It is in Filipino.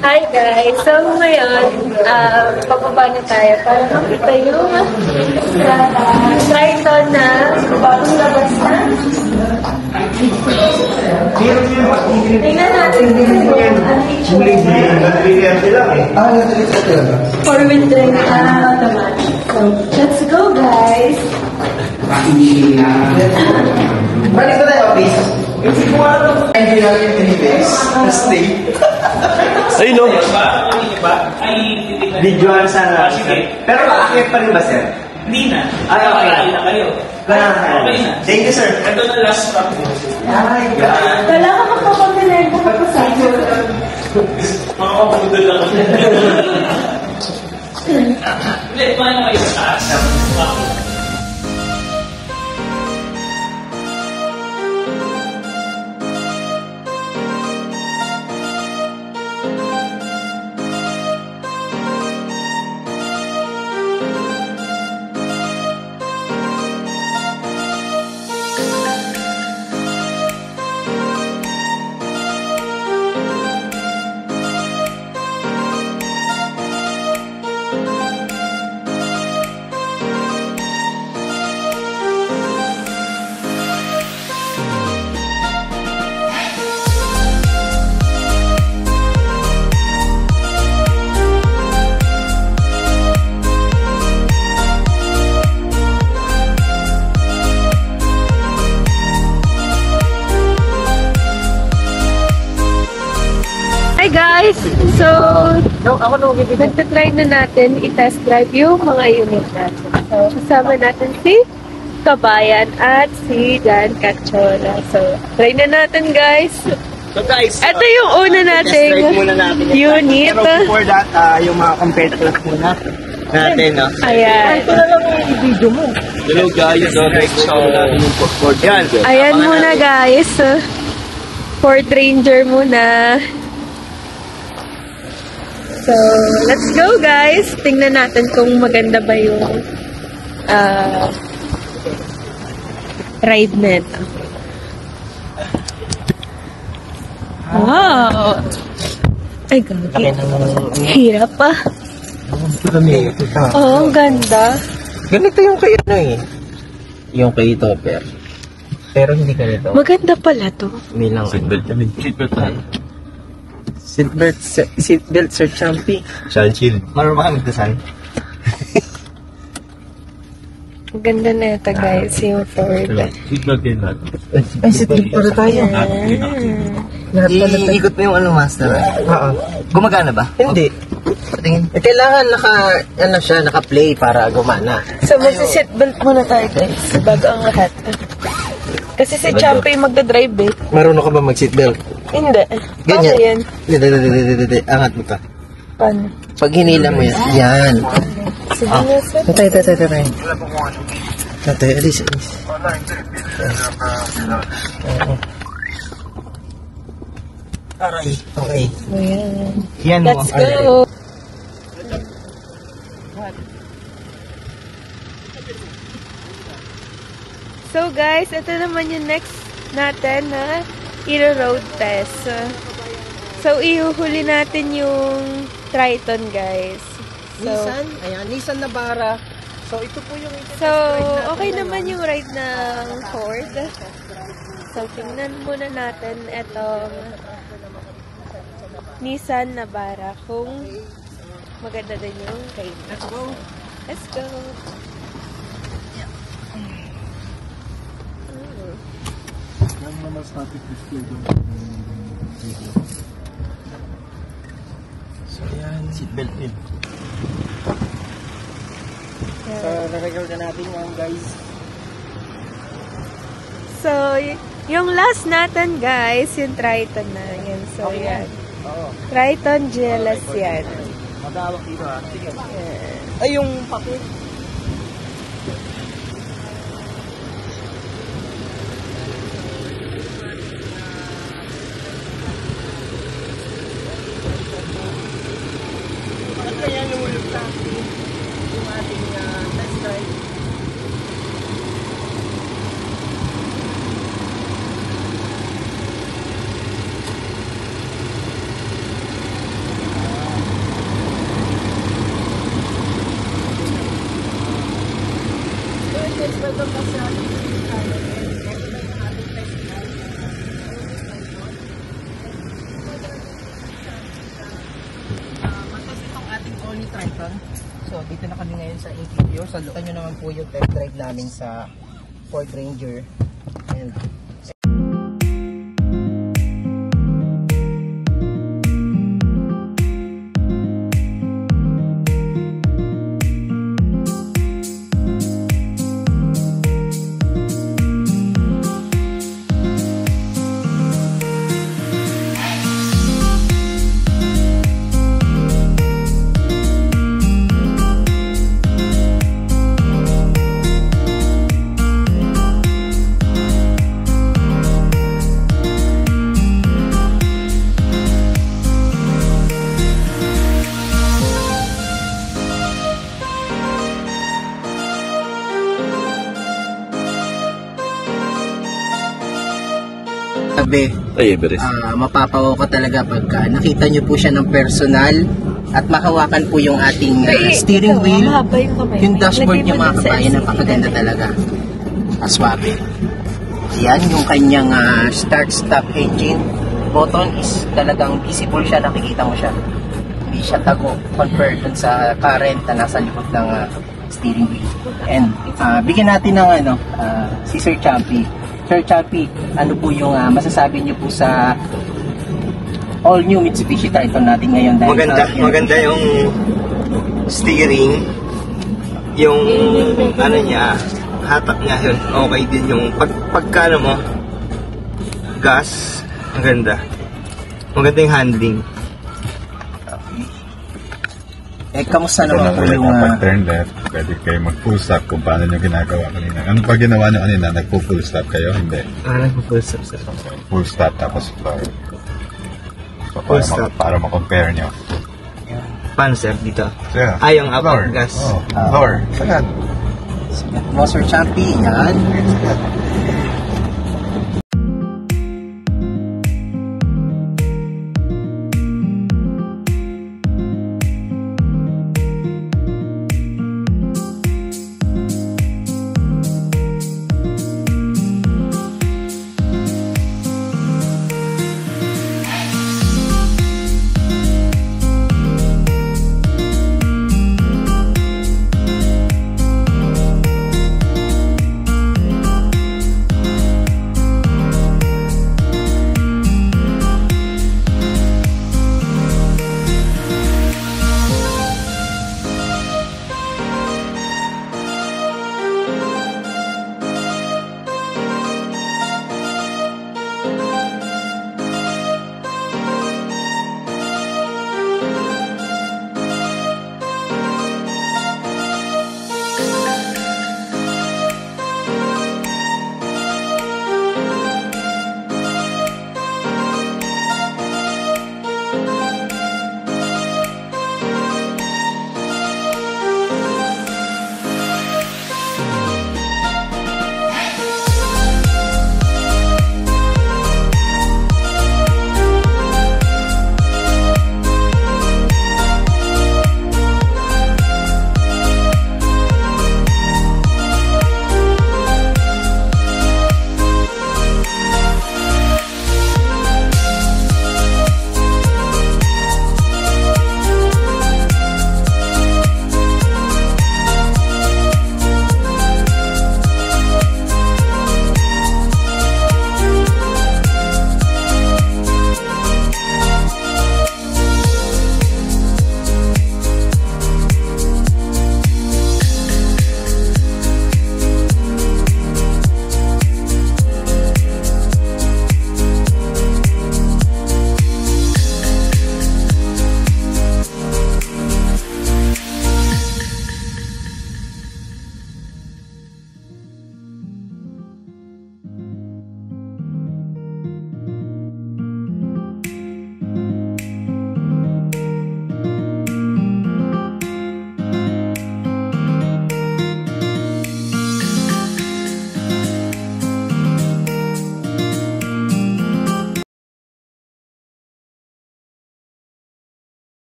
Hi guys! So ngayon, pababa na tayo para makita yung Triton na bagong labas na. Tingnan natin ang picture. Four-wheel drive na automatic. So, let's go guys! Balik na tayo, please. Hindi natin pinipis. Stay. Ayun no? Videoan sana. Pero maakit pa rin ba, sir? Hindi na. Ay, okay. Kakain na kayo. Okay na. Thank you, sir. Ito na last stop mo. Ay, God. Wala ka magpapapilag na kapasado. Mga kapagod lang. Hindi, kumain na kayo sa taas. Hi guys! So, nagtatry na natin i-test drive yung mga unit natin. So, kasama natin si Kabayan at si Dan Cachola. So, try na natin guys! So guys, Ito yung una nating test drive muna natin yung unit. Pero before that, yung mga competitors muna natin, no? Ayan. Ito na lang yung video mo. Hello guys, so Yan. Ayan muna guys. Ford Ranger muna. So, let's go guys. Tingnan natin kung maganda ba yung ride nito. Wow! Ay, gagi. Hirap pa. Oo, ang ganda. Ganito yung kay ano eh. Yung kay Topper. Pero hindi ganito. Maganda pala to. Hindi lang. seatbelt kami. Seatbelt tayo. Seatbelt, Sir Champy. Shine shield. Marunong ba kami magdasal? Ang ganda na ito guys, yung Ford. Seatbelt din natin. Ay, seatbelt pala tayo. Iikot mo yung ano, master. Oo. Gumagana ba? Hindi. Tingin. Kailangan naka-play para gumana. So, magsi-seatbelt muna tayo guys, bago ang lahat. Kasi si Champy magdadrive eh. Marunong ka ba mag-seatbelt? Hindi. Ganyan. Paano yan? Hindi. Angat mo ka. Paano? Pag hinila mo yan. Yan. Sige na sir. Tatay. Tatay, alis. Aray. Okay. Ayan. Yan mo. Let's go! So guys, ito naman yung next natin na i-road test. So, ihuhuli natin yung Triton guys. So, Nissan Navara. So, ito po yung So, okay naman yung ride ng Ford. So, tingnan muna natin itong Nissan Navara kung maganda din yung ride. Let's go. Let's go! So, yan. Seatbelt din. So, na-record na natin yan, guys. So, yung last natin guys, yung Triton na. Yan. So, Okay yan. Oo. Triton GLS yan. Madawak dito, ha? Sige. Yan. Ay, yung papel. Kaya lumulog sa atin yung ating test drive. ngayon sa interior. Salukan nyo naman po yung test drive namin sa Ford Ranger. And sabi, Ay, Everest. mapapawaw ka talaga pagka nakita nyo po siya ng personal at makawakan po yung ating steering wheel, yung dashboard nyo mga kabayan, napakaganda talaga. Aswabe. Yan yung kanyang start-stop engine button is talagang visible siya, nakikita mo siya. Hindi siya tago compared dun sa current na nasa likod ng steering wheel. And bigyan natin ng si Sir Champy. Sir Champy, ano po yung masasabi niyo po sa all new Mitsubishi Triton natin ngayon? Dahil Maganda yung steering, yung ano niya, hatak niya yun, okay din yung pagka mo, gas, maganda. Maganda yung handling. Kamusta naman po yung turn left, pwede kayo mag-full stop kung paano nyo ginagawa kanina. Ano pa ginawa nyo kanina? Nagpo-full stop kayo? Hindi. Full stop, sir. Full stop tapos floor. So, Full stop. Para ma-compare nyo. Paano, sir, dito? Yeah. Yung up floor. gas. Oh, floor. Sagad. Sir Champy, yan.